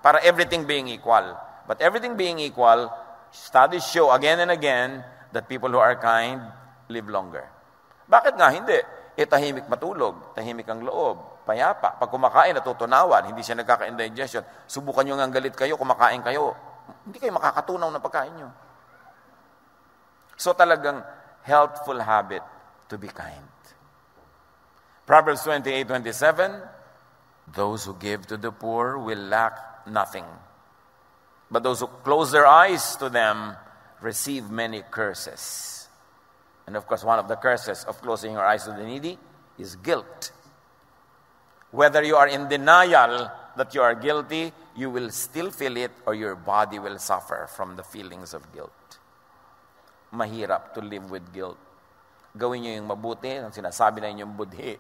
Para everything being equal. But everything being equal, studies show again and again that people who are kind live longer. Bakit nga hindi? Tahimik matulog, tahimik ang loob, payapa. Pag kumakain, natutunawan, hindi siya nagkaka-indigestion. Subukan nyo nga galit kayo, kumakain kayo. Hindi kayo makakatunaw ng pagkain nyo. So talagang helpful habit to be kind. Proverbs 28:27, those who give to the poor will lack nothing. But those who close their eyes to them receive many curses. And of course, one of the curses of closing your eyes to the needy is guilt. Whether you are in denial that you are guilty, you will still feel it or your body will suffer from the feelings of guilt. Mahirap to live with guilt. Gawin nyo yung mabuti, ang sinasabi na inyong budhi,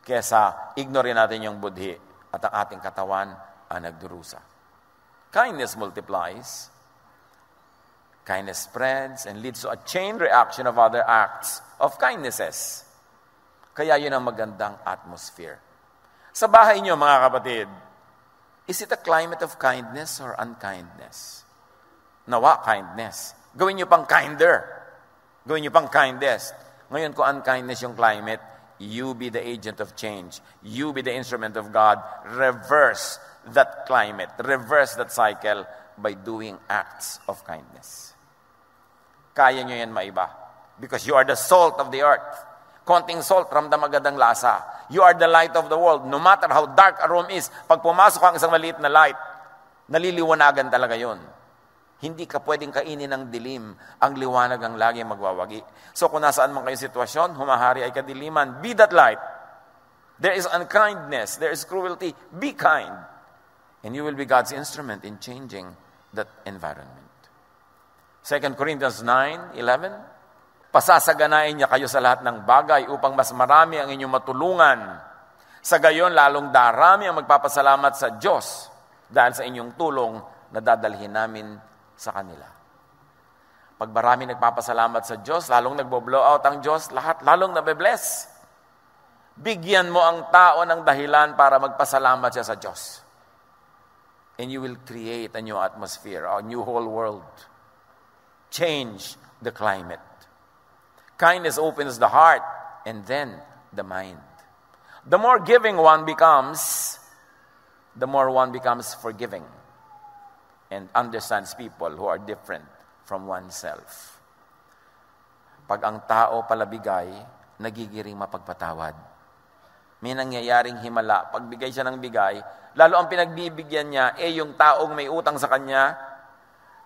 kesa ignore natin yung budhi at ang ating katawan ang nagdurusa. Kindness multiplies. Kindness spreads and leads to a chain reaction of other acts of kindnesses. Kaya yun ang magandang atmosphere. Sa bahay nyo, mga kapatid, is it a climate of kindness or unkindness? Nawa, kindness. Gawin nyo pang kinder. Gawin nyo pang kindest. Ngayon, kung unkindness yung climate, you be the agent of change. You be the instrument of God. Reverse that climate. Reverse that cycle by doing acts of kindness. Kaya nyo yan maiba. Because you are the salt of the earth. Konting salt, ramdam agad ang lasa. You are the light of the world. No matter how dark a room is, pag pumasok ang isang maliit na light, naliliwanagan talaga yun. Hindi ka pwedeng kainin ng dilim. Ang liwanag ang lagi magwawagi. So kung nasaan man kayong sitwasyon, humahari ay kadiliman. Be that light. There is unkindness. There is cruelty. Be kind. And you will be God's instrument in changing that environment. 2 Corinthians 9:11. Pasasaganain niya kayo sa lahat ng bagay upang mas marami ang inyong matulungan. Sa gayon, lalong darami ang magpapasalamat sa Diyos dahil sa inyong tulong na dadalhin namin sa kanila. Pag marami nagpapasalamat sa Diyos, lalong nagbo-blow out ang Diyos, lahat lalong nabe-bless. Bigyan mo ang tao ng dahilan para magpasalamat siya sa Diyos. And you will create a new atmosphere, a new whole world. Change the climate. Kindness opens the heart and then the mind. The more giving one becomes, the more one becomes forgiving and understands people who are different from oneself. Pag ang tao palabigay, nagigiring mapagpatawad. May nangyayaring himala. Pag bigay siya ng bigay, lalo ang pinagbibigyan niya, yung taong may utang sa kanya,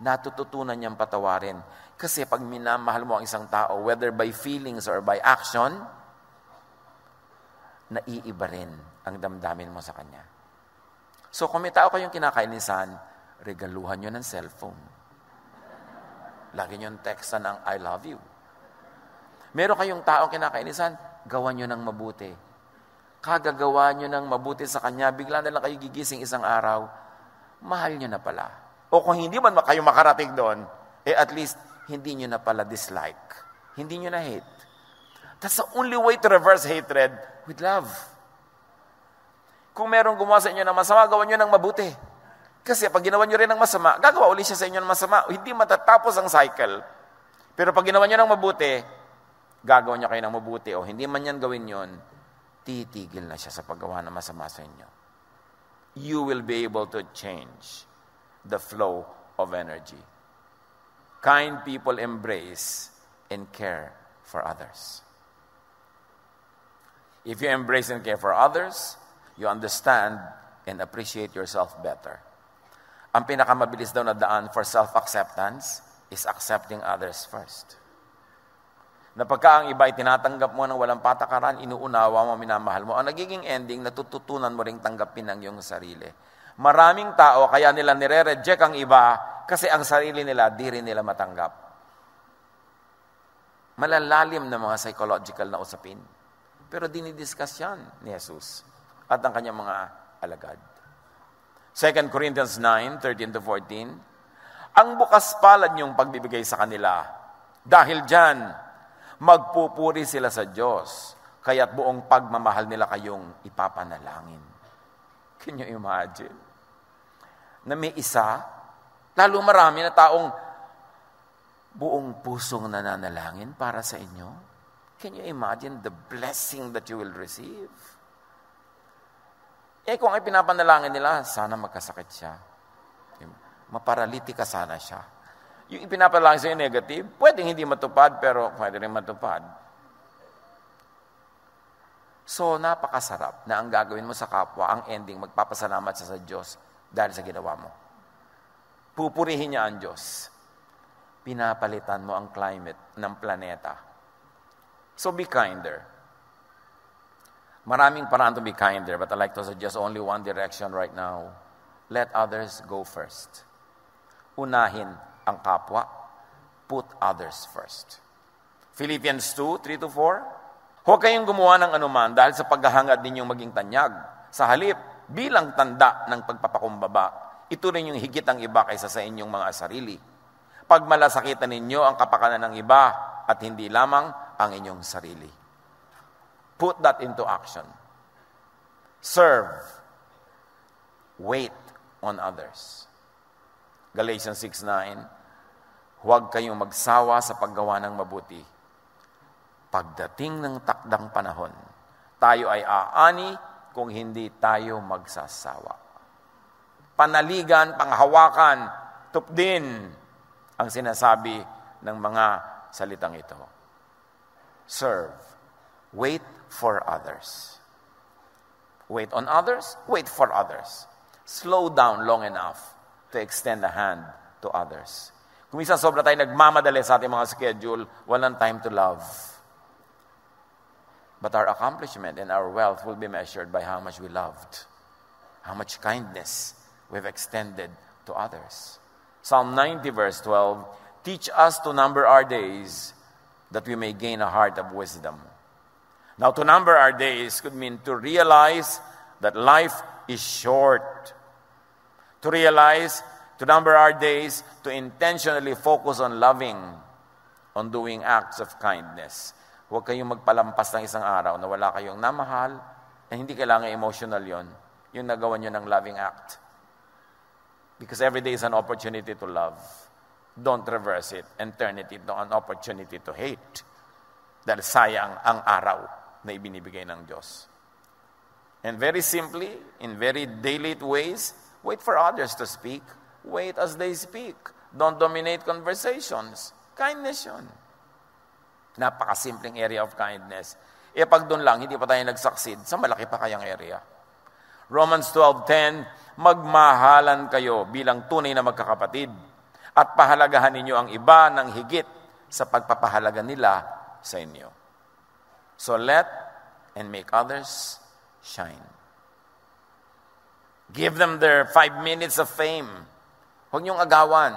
natututunan niyang patawarin. Kasi pag minamahal mo ang isang tao, whether by feelings or by action, naiiba rin ang damdamin mo sa kanya. So kung may tao kayong kinakainisan, regaluhan nyo ng cellphone. Lagi nyo textan ng I love you. Meron kayong tao kinakainisan, gawan nyo ng mabuti. Kagagawa nyo ng mabuti sa kanya, bigla na lang kayo gigising isang araw, mahal nyo na pala. O kung hindi man kayo makarating doon, at least hindi nyo na pala dislike. Hindi nyo na hate. That's the only way to reverse hatred with love. Kung merong gumawa sa inyo ng masama, gawan nyo ng mabuti. Kasi pag ginawa nyo rin ng masama, gagawa ulit siya sa inyo ng masama. Hindi matatapos ang cycle. Pero pag ginawa nyo ng mabuti, gagawa nyo kayo ng mabuti. O hindi man yan gawin yon, titigil na siya sa paggawa ng masama sa inyo. You will be able to change the flow of energy. Kind people embrace and care for others. If you embrace and care for others, you understand and appreciate yourself better. Ang pinakamabilis daw na daan for self-acceptance is accepting others first. Na pagka ang iba ay tinatanggap mo ng walang patakaran, inuunawa mo, minamahal mo, ang nagiging ending, natututunan mo ring tanggapin ang iyong sarili. Maraming tao, kaya nila nire-reject ang iba kasi ang sarili nila, di rin nila matanggap. Malalalim na mga psychological na usapin. Pero dinidiscuss yan ni Jesus at ang kanyang mga alagad. 2 Corinthians 9:13-14, ang bukas palad niyong pagbibigay sa kanila. Dahil dyan, magpupuri sila sa Diyos, kaya't buong pagmamahal nila kayong ipapanalangin. Can you imagine? Na may isa, lalo marami na taong buong pusong nananalangin para sa inyo. Can you imagine the blessing that you will receive? Kung ay pinapanalangin nila, sana magkasakit siya. Maparalitika sana siya. Yung ipinapanalangin sa'yo negative, pwedeng hindi matupad, pero pwede rin matupad. So, napakasarap na ang gagawin mo sa kapwa, ang ending, magpapasalamat siya sa Diyos dahil sa ginawa mo. Pupurihin niya ang Diyos. Pinapalitan mo ang climate ng planeta. So be kinder. Maraming paraan to be kinder, but I like to suggest only one direction right now. Let others go first. Unahin ang kapwa. Put others first. Philippians 2:3-4. Huwag kayong gumawa ng anuman dahil sa paghahangad ninyong maging tanyag. Sa halip, bilang tanda ng pagpapakumbaba, ito rin yung higit ang iba kaysa sa inyong mga sarili. Pagmalasakitan ninyo ang kapakanan ng iba at hindi lamang ang inyong sarili. Put that into action. Serve. Wait on others. Galatians 6:9, huwag kayong magsawa sa paggawa ng mabuti. Pagdating ng takdang panahon, tayo ay aani kung hindi tayo magsasawa. Panaligan, panghawakan, tupdin ang sinasabi ng mga salitang ito. Serve. Wait for others. Wait on others, wait for others. Slow down long enough to extend a hand to others. Kung minsan sobra tayo nagmamadali sa ating mga schedule, walang time to love. But our accomplishment and our wealth will be measured by how much we loved, how much kindness we've extended to others. Psalm 90 verse 12, teach us to number our days that we may gain a heart of wisdom. Now, to number our days could mean to realize that life is short. To realize to number our days, to intentionally focus on loving, on doing acts of kindness. Huwag kayong magpalampas ng isang araw na wala kayong namahal, na hindi kailangan emotional yon, yung nagawa nyo ng loving act. Because every day is an opportunity to love. Don't reverse it and turn it into an opportunity to hate. Dahil sayang ang araw na ibinibigay ng Diyos. And very simply, in very daily ways, wait for others to speak. Wait as they speak. Don't dominate conversations. Kindness yun. Napakasimpleng area of kindness. Pag doon lang, hindi pa tayo nag-succeed, sa malaki pa kayang area. Romans 12:10, magmahalan kayo bilang tunay na magkakapatid at pahalagahan ninyo ang iba ng higit sa pagpapahalaga nila sa inyo. So let and make others shine. Give them their 5 minutes of fame. Huwag niyong agawan.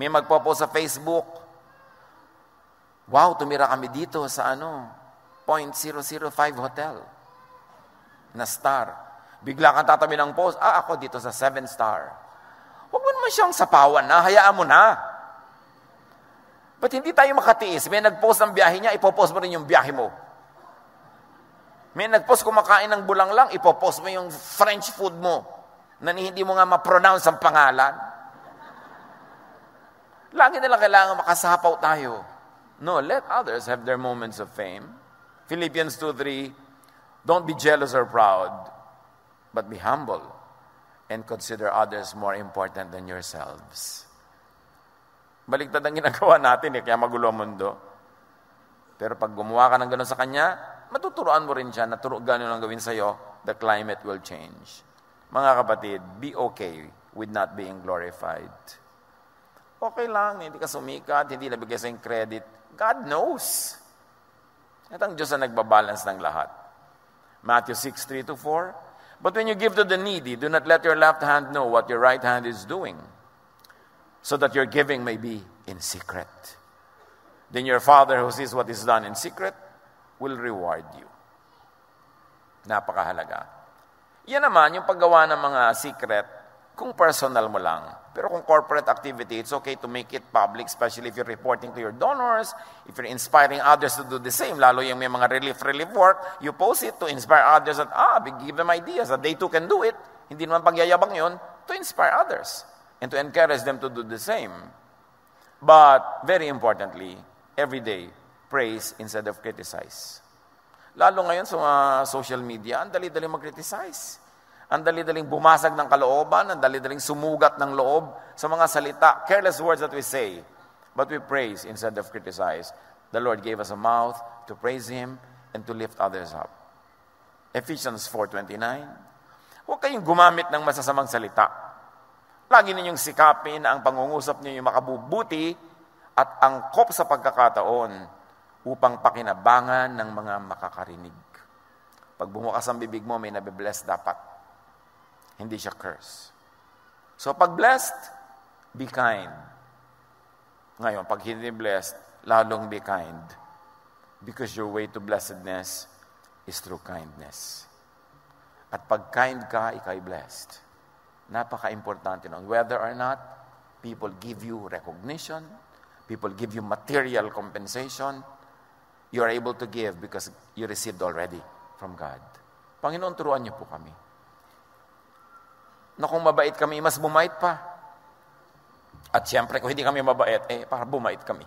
May magpo-post sa Facebook, wow, tumira kami dito sa 0.005 hotel na star. Bigla kang tatabi ng post, ako dito sa 7 star. Huwag mo naman siyang sapawan na, hayaan mo na. Ba't hindi tayo makatiis? May nag-post ng biyahe niya, ipopost mo rin yung biyahe mo. May nag-post kumakain ng bulang lang, ipopost mo yung French food mo na hindi mo nga ma-pronounce ang pangalan. Lagi nila kailangan makasapaw tayo. No, let others have their moments of fame. Philippians 2:3, don't be jealous or proud, but be humble and consider others more important than yourselves. Baliktad ang ginagawa natin kaya magulo ang mundo. Pero pag gumawa ka ng gano'n sa kanya, matuturuan mo rin siya na gano'n ang gawin sa'yo, the climate will change. Mga kapatid, be okay with not being glorified. Okay lang, hindi ka sumikat, hindi nabigay sa yung credit. God knows. At ang Diyos ang nagbabalance ng lahat. Matthew 6:3-4, but when you give to the needy, do not let your left hand know what your right hand is doing, so that your giving may be in secret. Then your Father who sees what is done in secret will reward you. Napakahalaga. Yan naman, yung paggawa ng mga secret, kung personal mo lang. Pero kung corporate activity, it's okay to make it public, especially if you're reporting to your donors, if you're inspiring others to do the same, lalo yung may mga relief work, you post it to inspire others that, give them ideas that they too can do it. Hindi naman pagyayabang yun, to inspire others and to encourage them to do the same. But, very importantly, every day, praise instead of criticize. Lalo ngayon sa social media, ang dali-dali mag-criticize. Ang dali-daling bumasag ng kalooban, ang dali-daling sumugat ng loob sa mga salita, careless words that we say. But we praise instead of criticize. The Lord gave us a mouth to praise Him and to lift others up. Ephesians 4:29, huwag kayong gumamit ng masasamang salita. Lagi ninyong sikapin na ang pangungusap ninyo makabubuti at angkop sa pagkakataon upang pakinabangan ng mga makakarinig. Pag bumukas ang bibig mo, may nabibless dapat. Hindi siya curse. So pag blessed, be kind. Ngayon, pag hindi blessed, lalong be kind. Because your way to blessedness is through kindness. At pag kind ka, ikay blessed. Napaka-importante nun. Whether or not people give you recognition, people give you material compensation, you are able to give because you received already from God. Panginoon, turuan niyo po kami. Na kung mabait kami, mas bumait pa. At siyempre, kung hindi kami mabait, para bumait kami.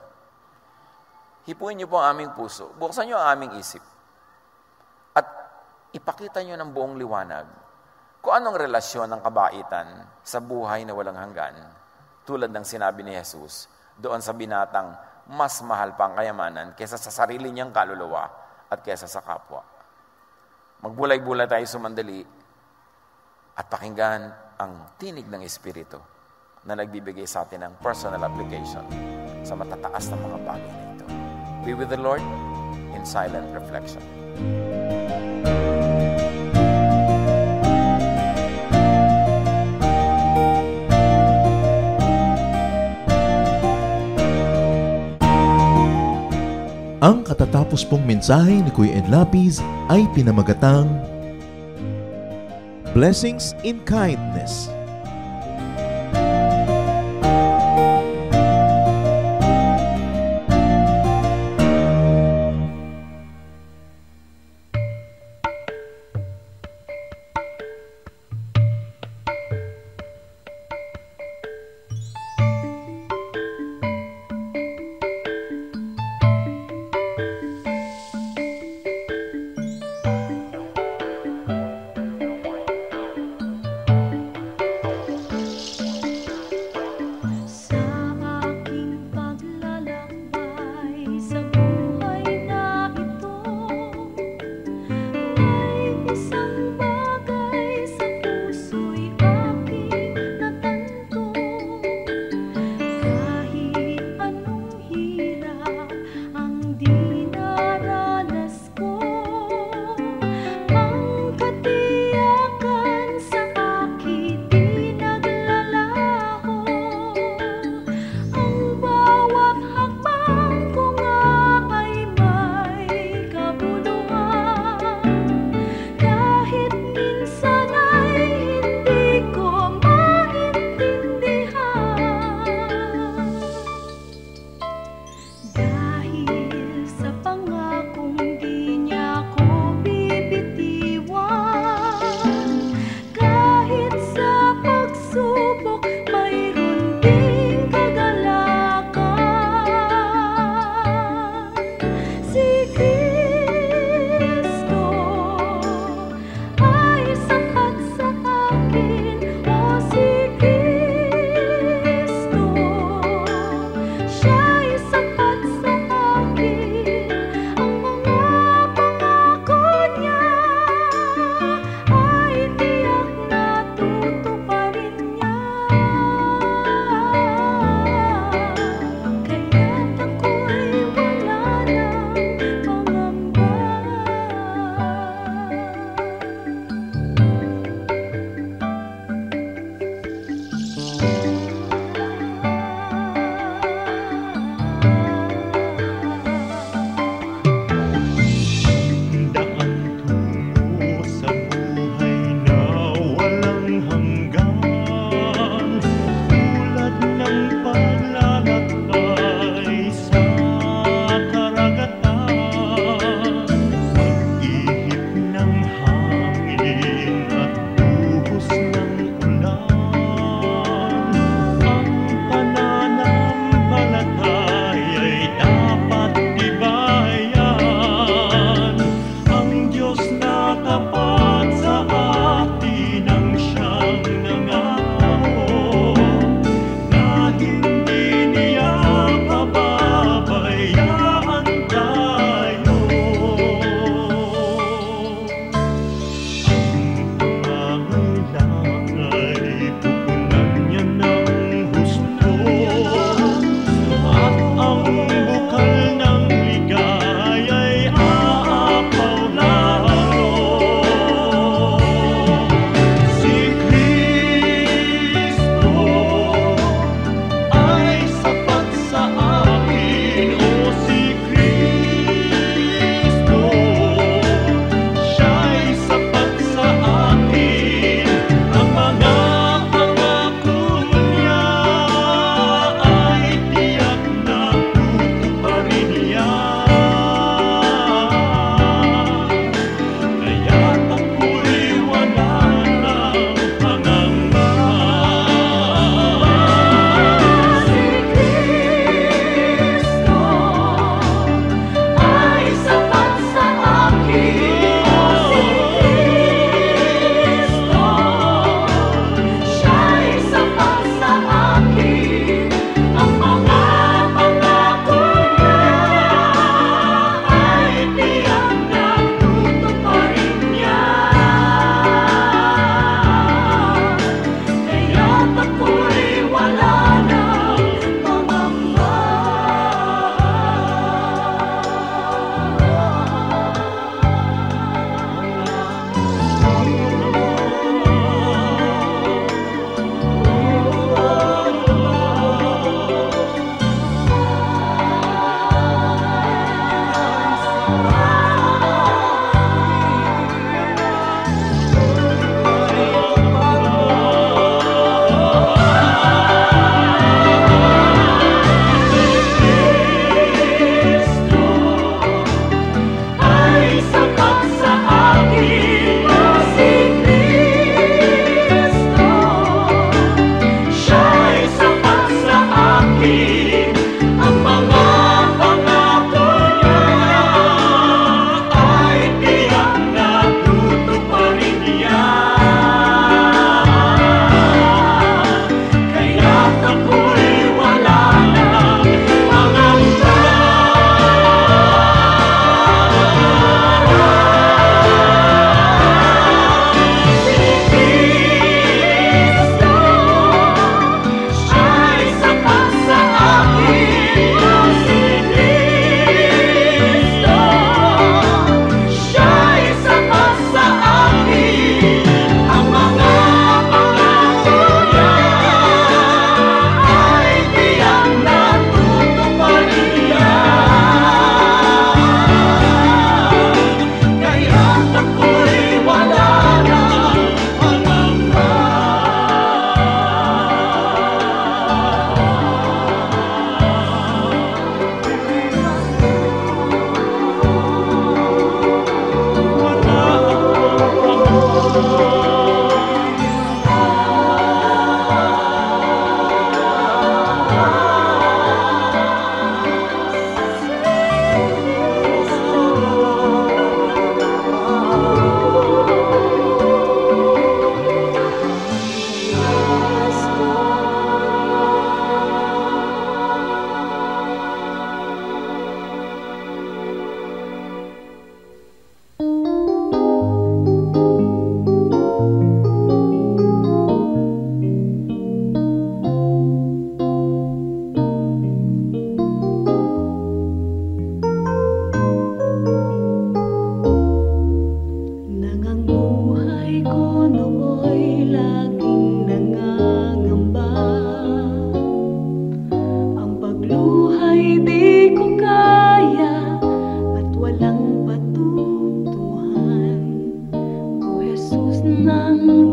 Hipuin niyo po ang aming puso. Buksan niyo ang aming isip. At ipakita niyo ng buong liwanag kung anong relasyon ng kabaitan sa buhay na walang hanggan. Tulad ng sinabi ni Jesus, doon sa binatang mas mahal pa ang kayamanan kaysa sa sarili niyang kaluluwa at kaysa sa kapwa. Magbulay-bulay tayo sumandali at pakinggan ang tinig ng Espiritu na nagbibigay sa atin ng personal application sa matataas na mga bagay na ito. Be with the Lord in silent reflection.
Ang katatapos pong mensahe ni Kuya Ed Lapis ay pinamagatang Blessings in Kindness.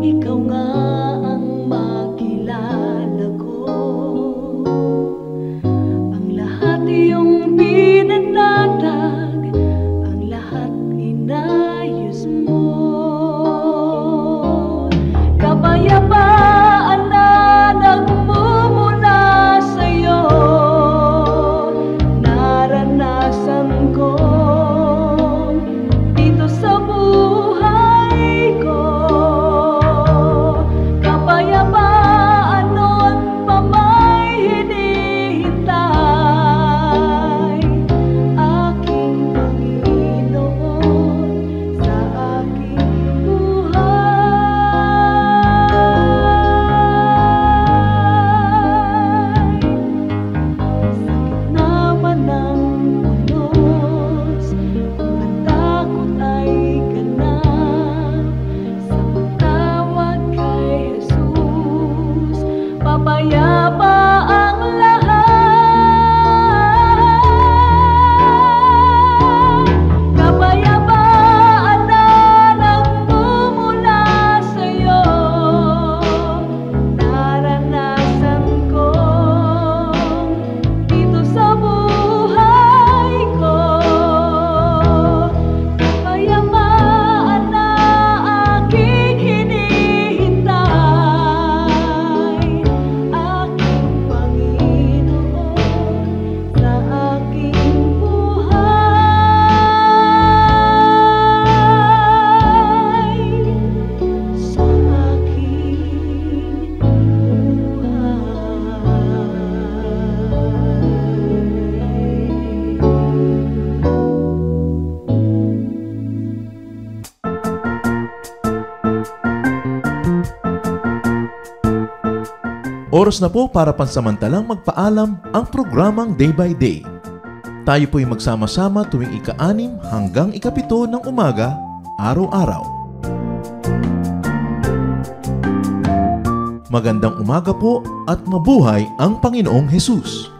ikaw nga ang makilala ko. Ang lahat iyong pinanatag, ang lahat inayos mo. Kapayapaan na nagmumula sa'yo, naranasan ko dito sa buhay ko. Kapayapaan noon pa may hinihintay, aking Panginoon, sa aking buhay. Sakit naman ng unos, ang takot ay ganap, sa pagtawag kay Jesus, papayapa ang lahat. Kapayapaan na nagmumula sa'yo, naranasan ko dito sa buhay ko. Kapayapaan na aking hinihintay, aking Panginoon, sa aking buhay, sa aking
Oras na po para pansamantalang magpaalam ang programang Day by Day. Tayo po'y magsama-sama tuwing ika-6 hanggang ika-7 ng umaga, araw-araw. Magandang umaga po at mabuhay ang Panginoong Hesus!